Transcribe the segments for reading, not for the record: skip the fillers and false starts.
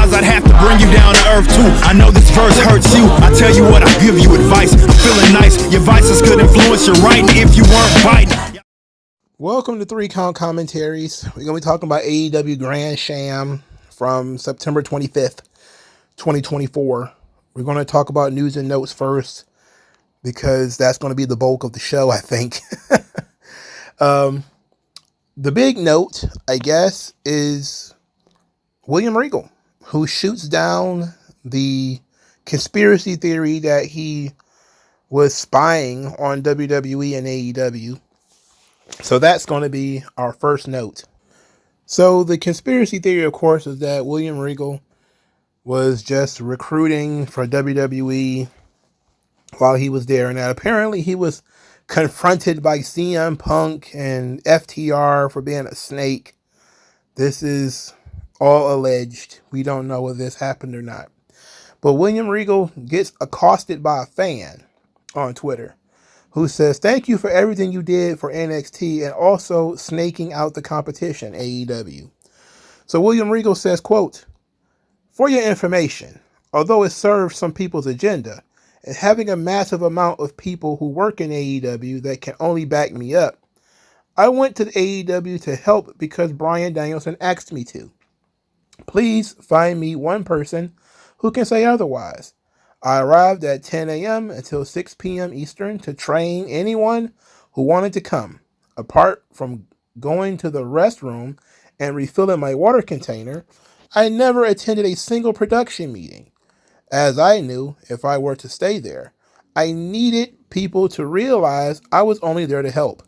Sometimes I'd have to bring you down to earth too. I know this verse hurts you. I tell you what, I give you advice. I'm feeling nice. Your vices could influence your writing if you weren't biting. Welcome to 3 Count Commentaries. We're going to be talking about AEW Grand Slam from September 25th, 2024. We're going to talk about news and notes first because that's going to be the bulk of the show, I think. The big note, I guess, is William Regal, who shoots down the conspiracy theory that he was spying on WWE and AEW. So that's going to be our first note. So the conspiracy theory, of course, is that William Regal was just recruiting for WWE while he was there, and that apparently he was confronted by CM Punk and FTR for being a snake. This is all alleged. We don't know whether this happened or not. But William Regal gets accosted by a fan on Twitter who says, "Thank you for everything you did for NXT and also snaking out the competition, AEW." So William Regal says, quote, "For your information, although it serves some people's agenda, and having a massive amount of people who work in AEW that can only back me up, I went to the AEW to help because Bryan Danielson asked me to. Please find me one person who can say otherwise. I arrived at 10 a.m. until 6 p.m. Eastern to train anyone who wanted to come. Apart from going to the restroom and refilling my water container, I never attended a single production meeting. As I knew, if I were to stay there, I needed people to realize I was only there to help.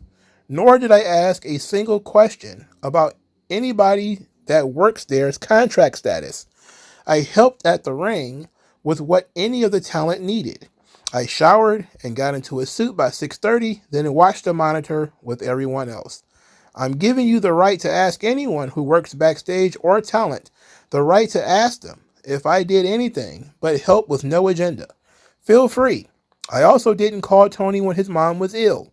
Nor did I ask a single question about anybody that works there's contract status. I helped at the ring with what any of the talent needed. I showered and got into a suit by 6:30, then watched the monitor with everyone else. I'm giving you the right to ask anyone who works backstage or talent, the right to ask them if I did anything but help with no agenda. Feel free. I also didn't call Tony when his mom was ill.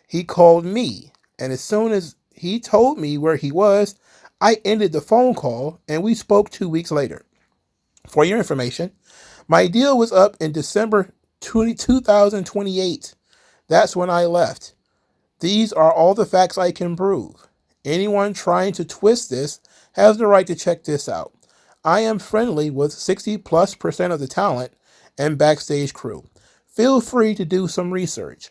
He called me, and as soon as he told me where he was, I ended the phone call, and we spoke 2 weeks later. For your information, my deal was up in December 2028. That's when I left. These are all the facts I can prove. Anyone trying to twist this has the right to check this out. I am friendly with 60+% of the talent and backstage crew. Feel free to do some research."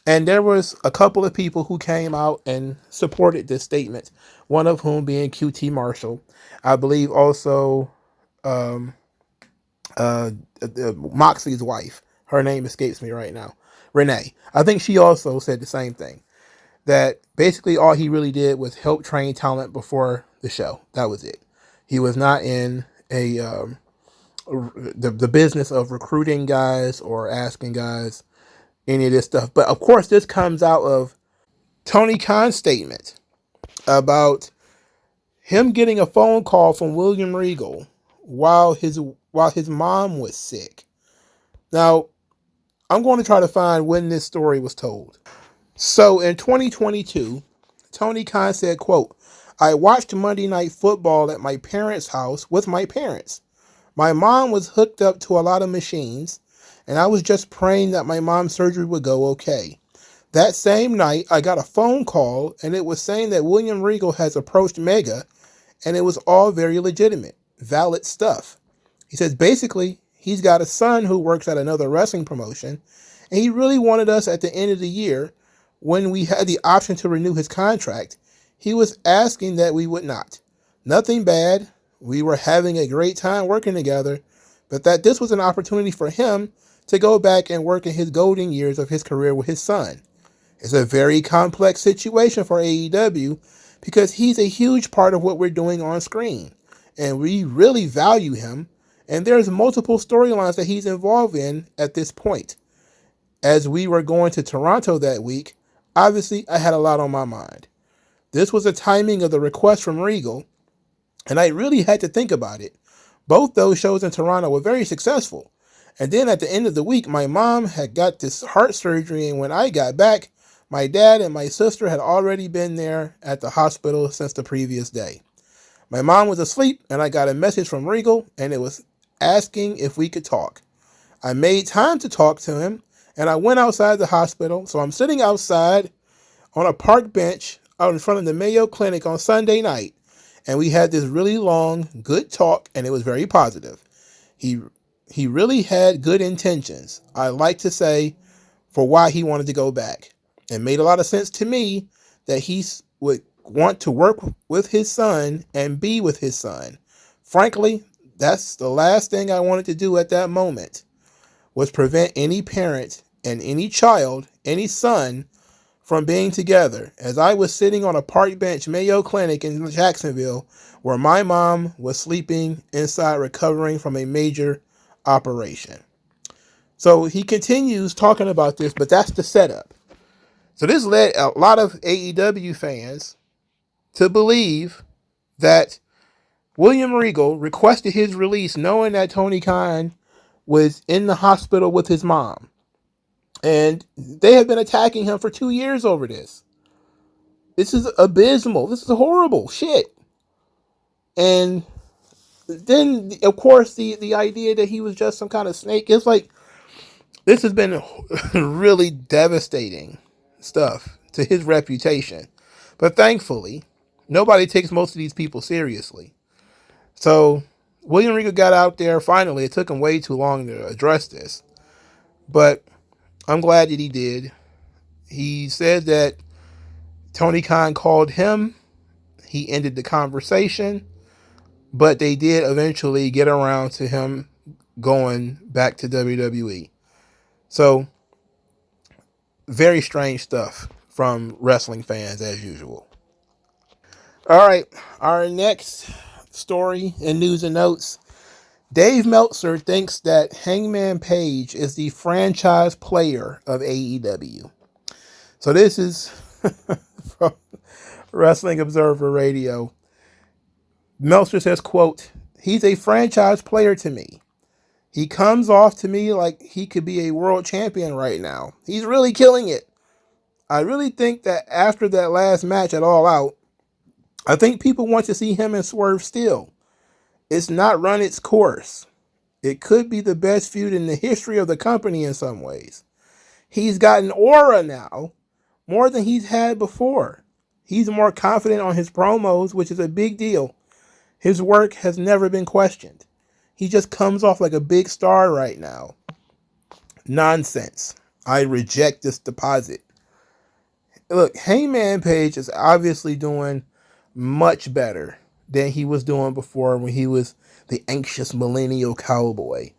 And there was a couple of people who came out and supported this statement, one of whom being QT Marshall. I believe also Moxley's wife. Her name escapes me right now. Renee. I think she also said the same thing. That basically all he really did was help train talent before the show. That was it. He was not in the business of recruiting guys or asking guys any of this stuff. But of course, this comes out of Tony Khan's statement about him getting a phone call from William Regal while his mom was sick. Now, I'm going to try to find when this story was told. So in 2022, Tony Khan said, quote, "I watched Monday Night Football at my parents' house with my parents. My mom was hooked up to a lot of machines, and I was just praying that my mom's surgery would go okay. That same night, I got a phone call, and it was saying that William Regal has approached Mega, and it was all very legitimate, valid stuff. He says, basically, he's got a son who works at another wrestling promotion, and he really wanted us at the end of the year, when we had the option to renew his contract, he was asking that we would not. Nothing bad. We were having a great time working together, but that this was an opportunity for him to go back and work in his golden years of his career with his son. It's a very complex situation for AEW because he's a huge part of what we're doing on screen, and we really value him, and there's multiple storylines that he's involved in at this point. As we were going to Toronto that week, obviously I had a lot on my mind. This was the timing of the request from Regal, and I really had to think about it. Both those shows in Toronto were very successful. And then at the end of the week, my mom had got this heart surgery, and when I got back, my dad and my sister had already been there at the hospital since the previous day. My mom was asleep, and I got a message from Regal, and it was asking if we could talk. I made time to talk to him, and I went outside the hospital. So I'm sitting outside on a park bench out in front of the Mayo Clinic on Sunday night, and we had this really long, good talk, and it was very positive. He really had good intentions. I like to say for why he wanted to go back. It made a lot of sense to me that he would want to work with his son and be with his son. Frankly, that's the last thing I wanted to do at that moment, was prevent any parent and any child, any son, from being together, as I was sitting on a park bench Mayo Clinic in Jacksonville where my mom was sleeping inside recovering from a major operation. So he continues talking about this, but that's the setup. So this led a lot of AEW fans to believe that William Regal requested his release knowing that Tony Khan was in the hospital with his mom. And they have been attacking him for 2 years over this. This is abysmal. This is horrible shit. And then, of course, the idea that he was just some kind of snake. It's like, this has been really devastating stuff to his reputation. But thankfully, nobody takes most of these people seriously. So William Regal got out there finally. It took him way too long to address this, but I'm glad that he did. He said that Tony Khan called him. He ended the conversation, but they did eventually get around to him going back to WWE. So, very strange stuff from wrestling fans as usual. All right, our next story in news and notes. Dave Meltzer thinks that Hangman Page is the franchise player of AEW. So this is from Wrestling Observer Radio. Meltzer says, quote, "He's a franchise player to me. He comes off to me like he could be a world champion right now. He's really killing it. I really think that after that last match at All Out, I think people want to see him and Swerve still. It's not run its course. It could be the best feud in the history of the company in some ways. He's got an aura now, more than he's had before. He's more confident on his promos, which is a big deal. His work has never been questioned. He just comes off like a big star right now. Nonsense. I reject this deposit." Look, Hangman Page is obviously doing much better than he was doing before when he was the anxious millennial cowboy.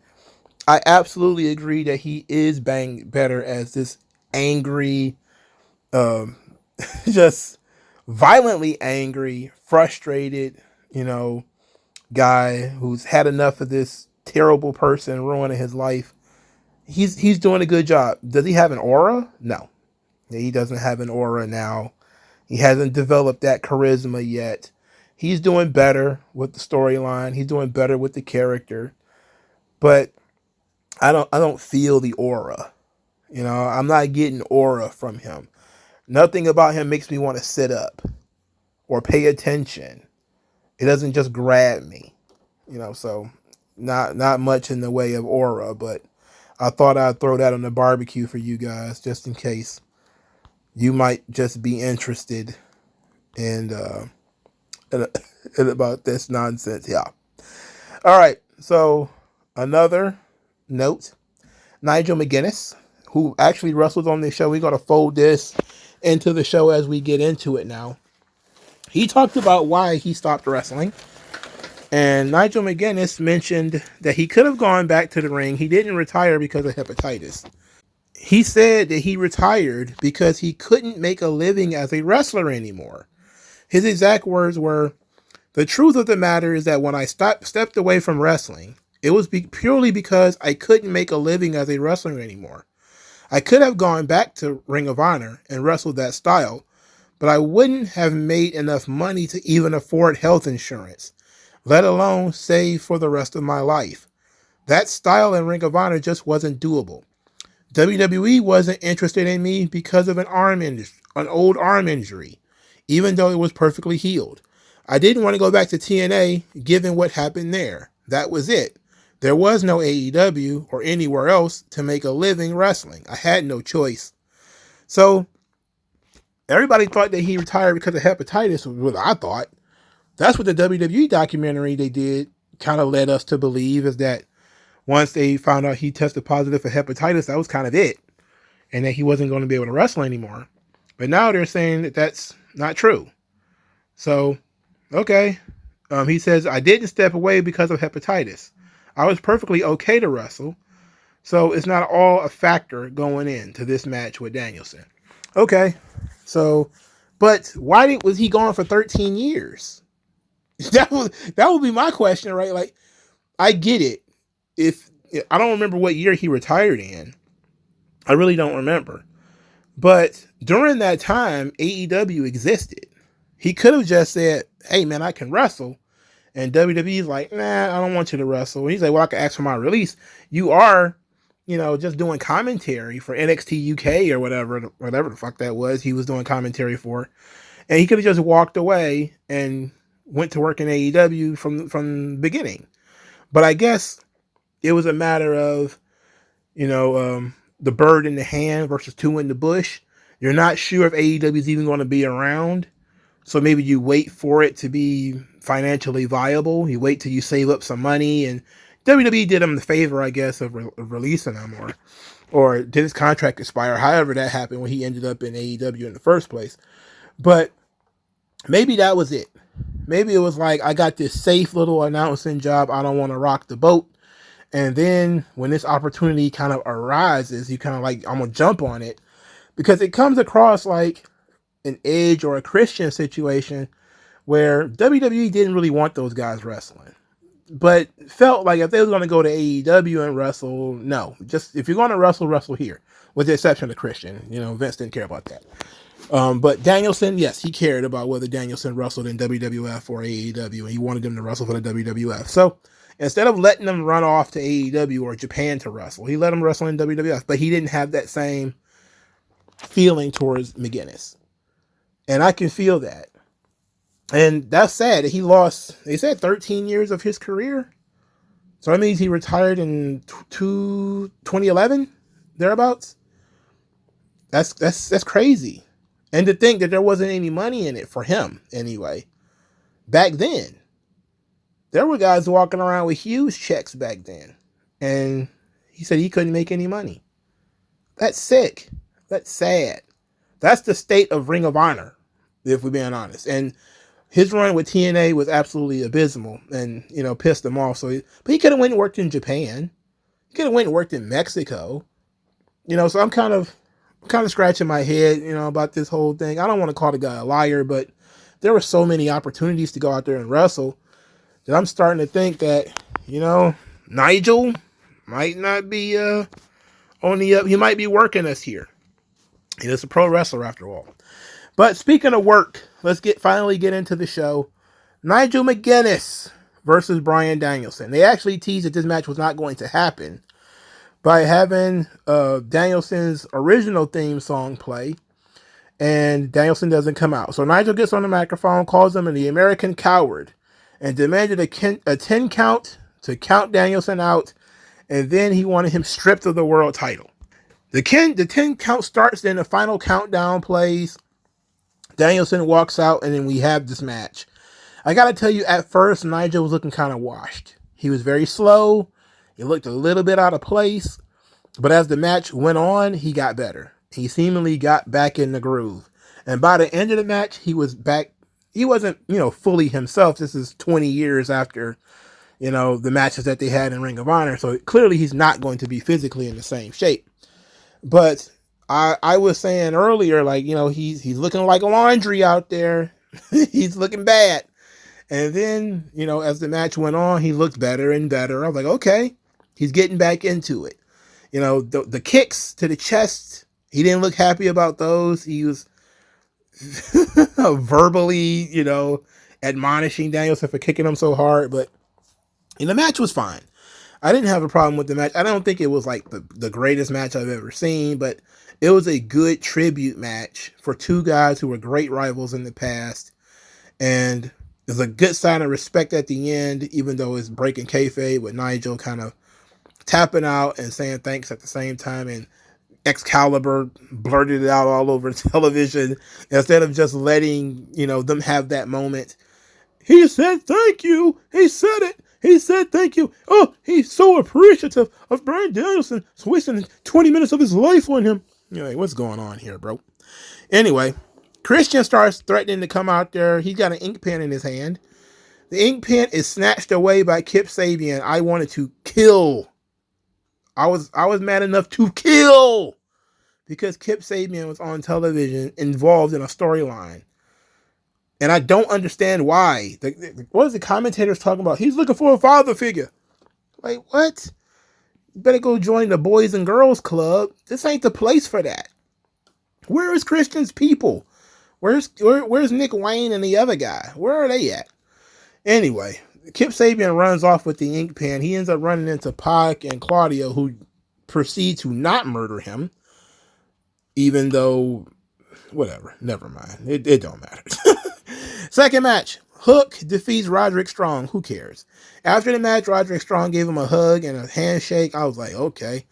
I absolutely agree that he is better as this angry, just violently angry, frustrated, guy who's had enough of this terrible person ruining his life. He's doing a good job. Does he have an aura? No. He doesn't have an aura now. He hasn't developed that charisma yet. He's doing better with the storyline. He's doing better with the character. But I don't feel the aura. I'm not getting aura from him. Nothing about him makes me want to sit up or pay attention. It doesn't just grab me. So not much in the way of aura, but I thought I'd throw that on the barbecue for you guys just in case you might just be interested in about this nonsense. Yeah. All right. So another note, Nigel McGuinness, who actually wrestled on the show. We're going to fold this into the show as we get into it now. He talked about why he stopped wrestling. And Nigel McGuinness mentioned that he could have gone back to the ring. He didn't retire because of hepatitis. He said that he retired because he couldn't make a living as a wrestler anymore. His exact words were, "The truth of the matter is that when I stepped away from wrestling, it was purely because I couldn't make a living as a wrestler anymore. I could have gone back to Ring of Honor and wrestled that style, but I wouldn't have made enough money to even afford health insurance, let alone save for the rest of my life. That style in Ring of Honor just wasn't doable. WWE wasn't interested in me because of an old arm injury, even though it was perfectly healed. I didn't want to go back to TNA given what happened there. That was it. There was no AEW or anywhere else to make a living wrestling. I had no choice. So everybody thought that he retired because of hepatitis, was what I thought. That's what the WWE documentary they did kind of led us to believe, is that once they found out he tested positive for hepatitis, that was kind of it. And that he wasn't going to be able to wrestle anymore. But now they're saying that that's not true. So, okay. He says, I didn't step away because of hepatitis. I was perfectly okay to wrestle. So it's not all a factor going into this match with Danielson. Okay. So, but why was he gone for 13 years? That would be my question, right? Like, I get it. If I don't remember what year he retired in. I really don't remember. But during that time, AEW existed. He could have just said, hey, man, I can wrestle. And WWE's like, nah, I don't want you to wrestle. And he's like, well, I can ask for my release. You are, just doing commentary for NXT UK or whatever the fuck that was. He was doing commentary for. And he could have just walked away and went to work in AEW from the beginning. But I guess it was a matter of, the bird in the hand versus two in the bush. You're not sure if AEW is even going to be around. So maybe you wait for it to be financially viable. You wait till you save up some money. And WWE did him the favor, I guess, of releasing him or did his contract expire. However that happened when he ended up in AEW in the first place. But maybe that was it. Maybe it was like, I got this safe little announcing job. I don't want to rock the boat. And then when this opportunity kind of arises, you kind of like, I'm going to jump on it, because it comes across like an Edge or a Christian situation where WWE didn't really want those guys wrestling, but felt like if they were going to go to AEW and wrestle, no, just if you're going to wrestle here, with the exception of Christian. Vince didn't care about that. But Danielson, yes, he cared about whether Danielson wrestled in WWF or AEW, and he wanted them to wrestle for the WWF. So instead of letting them run off to AEW or Japan to wrestle, he let them wrestle in WWF, but he didn't have that same feeling towards McGuinness. And I can feel that. And that's sad that he lost, they said 13 years of his career. So that means he retired in 2011, thereabouts. That's crazy. And to think that there wasn't any money in it for him anyway. Back then, there were guys walking around with huge checks back then. And he said he couldn't make any money. That's sick. That's sad. That's the state of Ring of Honor, if we're being honest. And his run with TNA was absolutely abysmal and, pissed him off. But he could have went and worked in Japan. He could have went and worked in Mexico. So I'm kind of scratching my head, about this whole thing. I don't want to call the guy a liar, but there were so many opportunities to go out there and wrestle that I'm starting to think that, Nigel might not be on the up. He might be working us here. He's a pro wrestler after all. But speaking of work, let's finally get into the show. Nigel McGuinness versus Bryan Danielson. They actually teased that this match was not going to happen by having Danielson's original theme song play, and Danielson doesn't come out. So Nigel gets on the microphone, calls him the American coward, and demanded a 10 count to count Danielson out, and then he wanted him stripped of the world title. The 10 count starts, then the final countdown plays. Danielson walks out, and then we have this match. I gotta tell you, at first, Nigel was looking kind of washed. He was very slow. He looked a little bit out of place. But as the match went on, he got better. He seemingly got back in the groove. And by the end of the match, he was back. He wasn't, fully himself. This is 20 years after, the matches that they had in Ring of Honor. So clearly he's not going to be physically in the same shape. But I was saying earlier, like, he's looking like laundry out there. He's looking bad. And then, as the match went on, he looked better and better. I was like, okay, he's getting back into it. The kicks to the chest, he didn't look happy about those. He was verbally, admonishing Danielson for kicking him so hard. But the match was fine. I didn't have a problem with the match. I don't think it was like the greatest match I've ever seen, but it was a good tribute match for two guys who were great rivals in the past. And There's a good sign of respect at the end, even though it's breaking kayfabe with Nigel kind of tapping out and saying thanks at the same time. And Excalibur blurted it out all over television instead of just letting, them have that moment. He said thank you. He said it. He said thank you. Oh, he's so appreciative of Bryan Danielson wasting 20 minutes of his life on him. You're like, what's going on here, bro? Anyway, Christian starts threatening to come out there. He's got an ink pen in his hand. The ink pen is snatched away by Kip Sabian. I wanted to kill. I was mad enough to kill because Kip Sabian was on television involved in a storyline. And I don't understand why. What is the commentators talking about? He's looking for a father figure. Like, what? You better go join the Boys and Girls Club. This ain't the place for that. Where is Christian's people? Where's Nick Wayne and the other guy? Where are they at? Anyway, Kip Sabian runs off with the ink pen. He ends up running into Pac and Claudio, who proceed to not murder him. Even though, whatever, never mind. It don't matter. Second match, Hook defeats Roderick Strong. Who cares? After the match, Roderick Strong gave him a hug and a handshake. I was like, okay.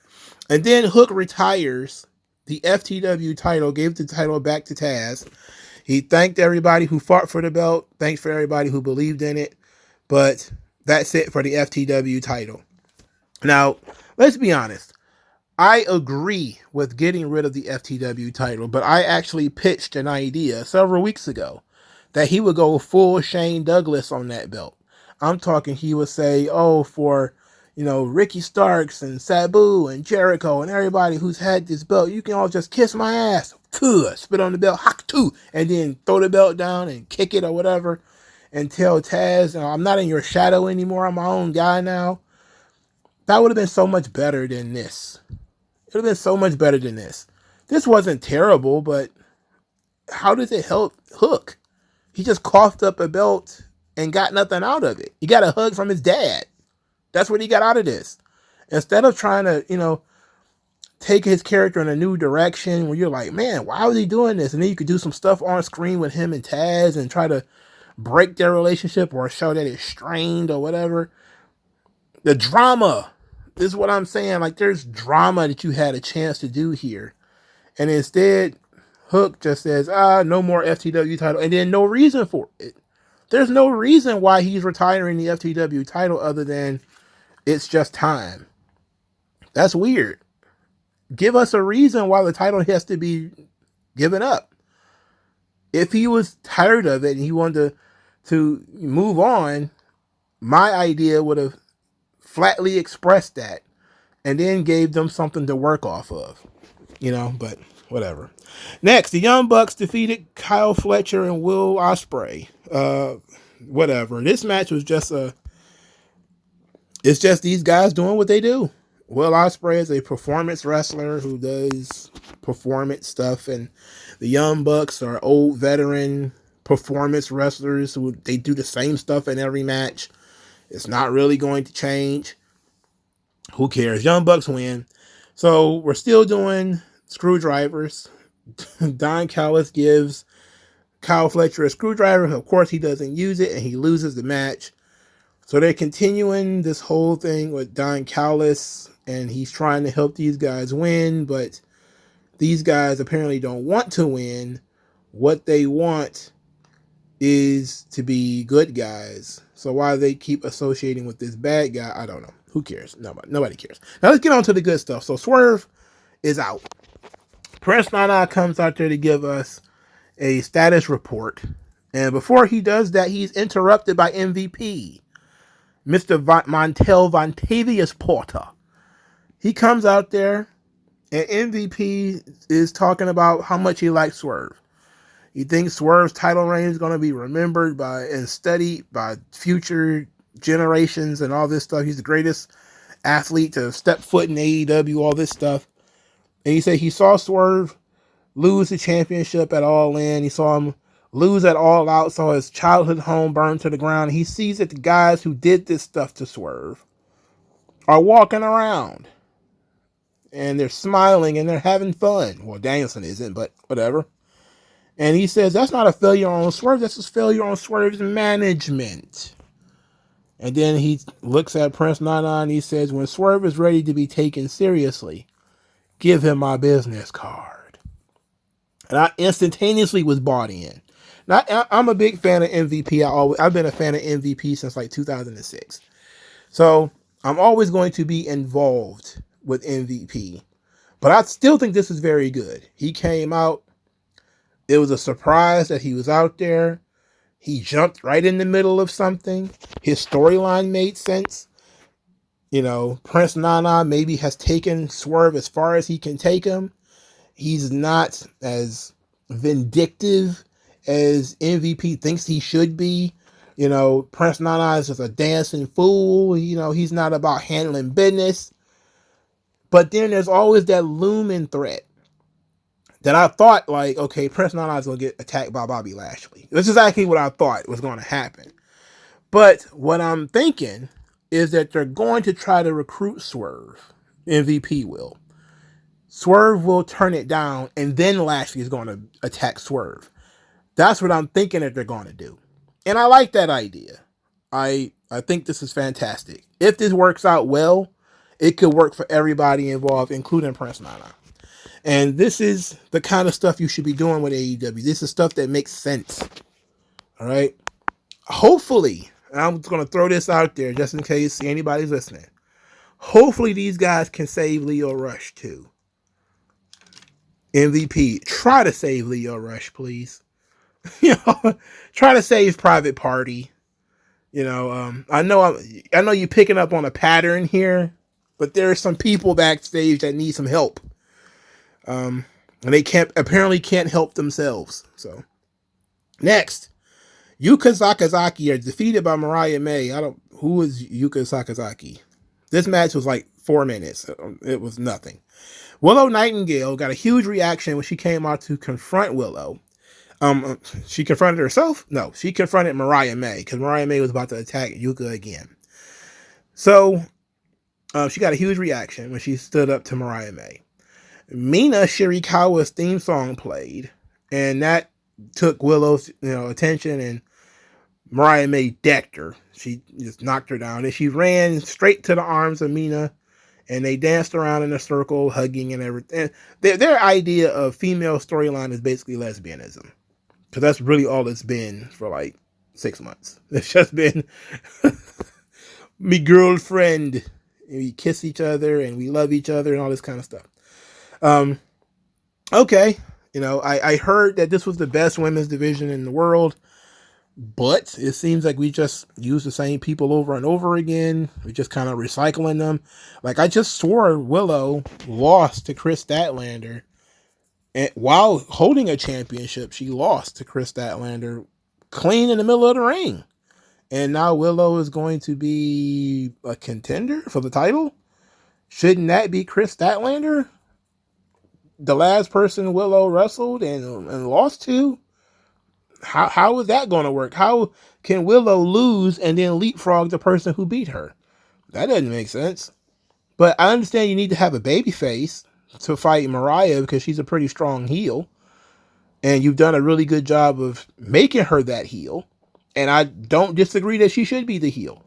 And then Hook retires the FTW title, gave the title back to Taz. He thanked everybody who fought for the belt. Thanks for everybody who believed in it. But that's it for the FTW title. Now, let's be honest. I agree with getting rid of the FTW title, but I actually pitched an idea several weeks ago that he would go full Shane Douglas on that belt. I'm talking he would say, oh, for, Ricky Starks and Sabu and Jericho and everybody who's had this belt, you can all just kiss my ass. Spit on the belt, hock too, and then throw the belt down and kick it or whatever and tell Taz, I'm not in your shadow anymore. I'm my own guy now. That would have been so much better than this. It would have been so much better than this. This wasn't terrible, but how does it help Hook? He just coughed up a belt and got nothing out of it. He got a hug from his dad. That's what he got out of this. Instead of trying to, take his character in a new direction where you're like, man, why was he doing this? And then you could do some stuff on screen with him and Taz and try to break their relationship or show that it's strained or whatever. The drama. This is what I'm saying. Like, there's drama that you had a chance to do here. And instead, Hook just says, no more FTW title. And then no reason for it. There's no reason why he's retiring the FTW title other than it's just time. That's weird. Give us a reason why the title has to be given up. If he was tired of it and he wanted to move on, my idea would have flatly expressed that and then gave them something to work off of. But whatever. Next, the Young Bucks defeated Kyle Fletcher and Will Ospreay. Whatever. This match was it's just these guys doing what they do. Will Ospreay is a performance wrestler who does performance stuff, and the Young Bucks are old veteran performance wrestlers who they do the same stuff in every match. It's not really going to change. Who cares? Young Bucks win. So we're still doing screwdrivers. Don Callis gives Kyle Fletcher a screwdriver. Of course, he doesn't use it, and he loses the match. So they're continuing this whole thing with Don Callis, and he's trying to help these guys win, but these guys apparently don't want to win. What they want is to be good guys. So why they keep associating with this bad guy, I don't know. Who cares? Nobody cares. Now let's get on to the good stuff. So Swerve is out. Prince Nana comes out there to give us a status report. And before he does that, he's interrupted by MVP, Mr. Montel Vontavious Porter. He comes out there, and MVP is talking about how much he likes Swerve. He thinks Swerve's title reign is going to be remembered and studied by future generations and all this stuff. He's the greatest athlete to step foot in AEW, all this stuff. And he said he saw Swerve lose the championship at All In. He saw him lose at All Out, saw his childhood home burned to the ground. He sees that the guys who did this stuff to Swerve are walking around. And they're smiling and they're having fun. Well, Danielson isn't, but whatever. And he says that's not a failure on Swerve, that's a failure on Swerve's management. And then he looks at Prince Nana and he says, when Swerve is ready to be taken seriously, give him my business card. And I instantaneously was bought in. Now, I'm a big fan of MVP. I've been a fan of MVP since like 2006. So I'm always going to be involved with MVP. But I still think this is very good. He came out. It was a surprise that he was out there. He jumped right in the middle of something. His storyline made sense. You know, Prince Nana maybe has taken Swerve as far as he can take him. He's not as vindictive as MVP thinks he should be. You know, Prince Nana is just a dancing fool. You know, he's not about handling business. But then there's always that looming threat that I thought, like, okay, Prince Nana is going to get attacked by Bobby Lashley. This is exactly what I thought was going to happen. But what I'm thinking is that they're going to try to recruit Swerve. MVP will. Swerve will turn it down, and then Lashley is going to attack Swerve. That's what I'm thinking that they're going to do. And I like that idea. I think this is fantastic. If this works out well, it could work for everybody involved, including Prince Nana. And this is the kind of stuff you should be doing with AEW. This is stuff that makes sense. All right. Hopefully, and I'm going to throw this out there just in case anybody's listening. Hopefully these guys can save Leo Rush too. MVP, try to save Leo Rush, please. You know, try to save Private Party. You know, I know you're picking up on a pattern here, but there are some people backstage that need some help. And they apparently can't help themselves. So next, Yuka Sakazaki are defeated by Mariah May. Who is Yuka Sakazaki? This match was like 4 minutes. It was nothing. Willow Nightingale got a huge reaction when she came out to confront Willow. She confronted herself? No, she confronted Mariah May because Mariah May was about to attack Yuka again. So she got a huge reaction when she stood up to Mariah May. Mina Shirikawa's theme song played, and that took Willow's attention, and Mariah May decked her. She just knocked her down, and she ran straight to the arms of Mina, and they danced around in a circle, hugging and everything. Their idea of female storyline is basically lesbianism, because that's really all it's been for like 6 months. It's just been me girlfriend, and we kiss each other, and we love each other, and all this kind of stuff. Okay. I heard that this was the best women's division in the world, but it seems like we just use the same people over and over again. We're just kind of recycling them. Like, I just swore Willow lost to Chris Statlander, and while holding a championship, she lost to Chris Statlander clean in the middle of the ring. And now Willow is going to be a contender for the title. Shouldn't that be Chris Statlander? The last person Willow wrestled and lost to? How is that going to work? How can Willow lose and then leapfrog the person who beat her? That doesn't make sense. But I understand you need to have a baby face to fight Mariah because she's a pretty strong heel. And you've done a really good job of making her that heel. And I don't disagree that she should be the heel.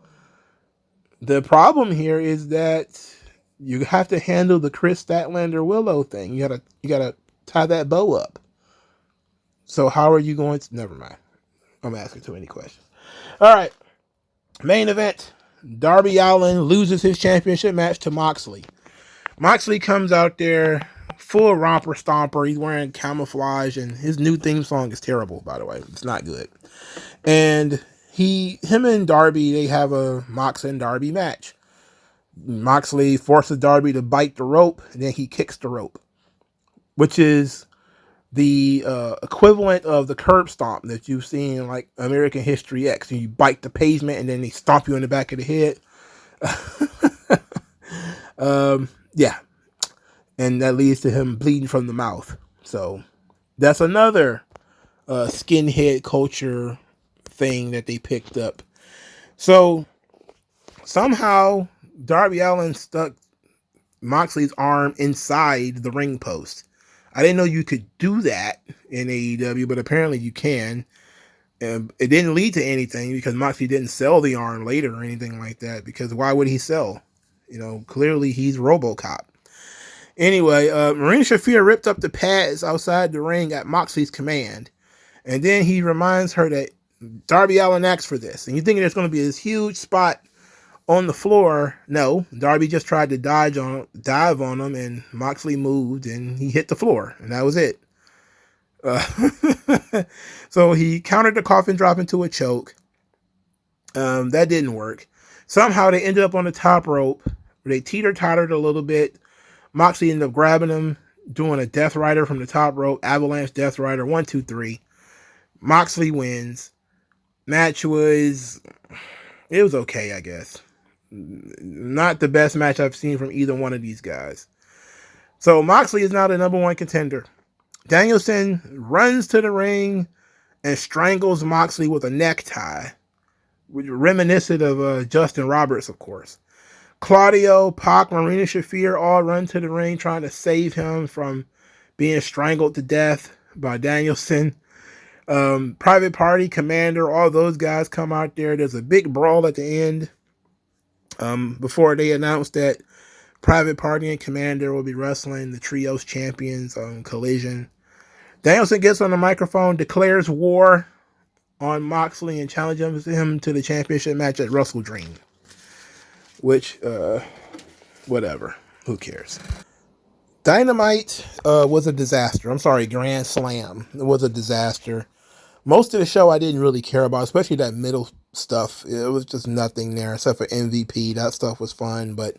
The problem here is that you have to handle the Chris Statlander Willow thing. You gotta tie that bow up. So how are you going to... Never mind. I'm asking too many questions. All right. Main event. Darby Allin loses his championship match to Moxley. Moxley comes out there full romper stomper. He's wearing camouflage, and his new theme song is terrible, by the way. It's not good. And him and Darby, they have a Mox and Darby match. Moxley forces Darby to bite the rope, and then he kicks the rope, which is the equivalent of the curb stomp that you've seen in like American History X. You bite the pavement, and then they stomp you in the back of the head. Yeah, and that leads to him bleeding from the mouth. So that's another skinhead culture thing that they picked up. So somehow Darby Allin stuck Moxley's arm inside the ring post. I didn't know you could do that in AEW, but apparently you can. It didn't lead to anything because Moxley didn't sell the arm later or anything like that, because why would he sell? Clearly he's RoboCop. Anyway, Marina Shafir ripped up the pads outside the ring at Moxley's command. And then he reminds her that Darby Allin asked for this. And you're thinking there's going to be this huge spot on the floor. No, Darby just tried to dive on him, and Moxley moved and he hit the floor. And that was it. So he countered the coffin drop into a choke. That didn't work. Somehow they ended up on the top rope. They teeter-tottered a little bit. Moxley ended up grabbing him, doing a Death Rider from the top rope. Avalanche Death Rider, 1, 2, 3. Moxley wins. Match was okay, I guess. Not the best match I've seen from either one of these guys. So Moxley is now the number 1 contender. Danielson runs to the ring and strangles Moxley with a necktie, which reminiscent of Justin Roberts, of course. Claudio, Pac, Marina Shafir all run to the ring trying to save him from being strangled to death by Danielson. Private Party, Commander, all those guys come out there. There's a big brawl at the end before they announced that Private Party and Commander will be wrestling the Trios champions on Collision. Danielson gets on the microphone, declares war on Moxley, and challenges him to the championship match at Wrestle Dream. Which, whatever. Who cares? Dynamite was a disaster. I'm sorry, Grand Slam. It was a disaster. Most of the show I didn't really care about, especially that middle stuff. It was just nothing there except for MVP. That stuff was fun, but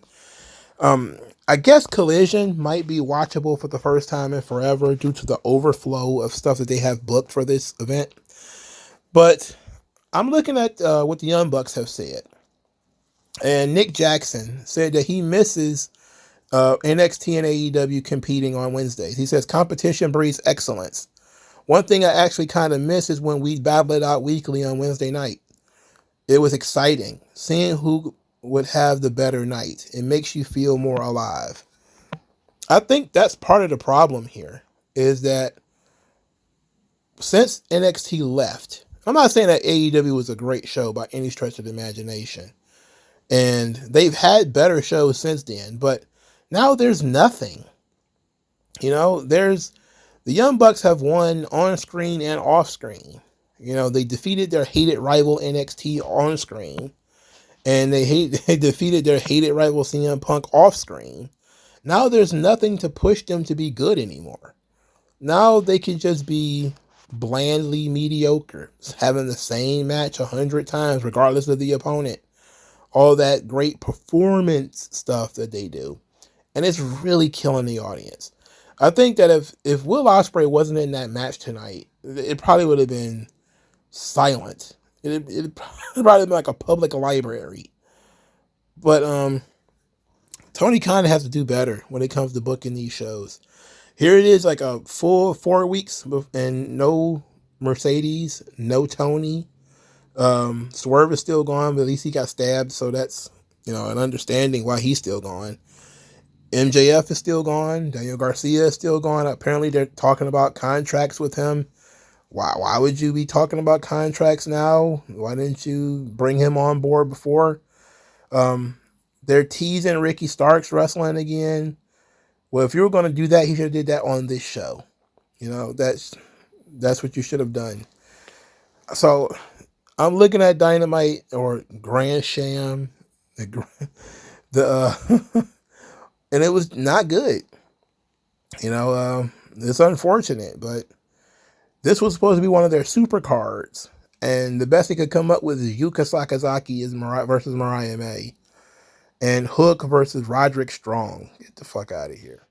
I guess Collision might be watchable for the first time in forever due to the overflow of stuff that they have booked for this event. But I'm looking at what the Young Bucks have said. And Nick Jackson said that he misses NXT and AEW competing on Wednesdays. He says competition breeds excellence. One thing I actually kind of miss is when we battle it out weekly on Wednesday night. It was exciting. Seeing who would have the better night. It makes you feel more alive. I think that's part of the problem here, is that since NXT left, I'm not saying that AEW was a great show by any stretch of the imagination. And they've had better shows since then, but now there's nothing. The Young Bucks have won on screen and off screen. They defeated their hated rival NXT on screen, and they defeated their hated rival CM Punk off screen. Now there's nothing to push them to be good anymore. Now they can just be blandly mediocre, having the same match 100 times regardless of the opponent. All that great performance stuff that they do. And it's really killing the audience. I think that if Will Ospreay wasn't in that match tonight, it probably would have been silent. It probably been like a public library. But Tony Khan has to do better when it comes to booking these shows. Here it is, like a full 4 weeks and no Mercedes, no Tony. Swerve is still gone, but at least he got stabbed, so that's an understanding why he's still gone. MJF is still gone. Daniel Garcia is still gone. Apparently they're talking about contracts with him. Why would you be talking about contracts now? Why didn't you bring him on board before? They're teasing Ricky Starks wrestling again. Well, if you were going to do that, he should have did that on this show. That's what you should have done. So I'm looking at Dynamite or Grand Sham, and it was not good. It's unfortunate, but this was supposed to be one of their super cards, and the best they could come up with is Yuka Sakazaki versus Mariah May, and Hook versus Roderick Strong. Get the fuck out of here.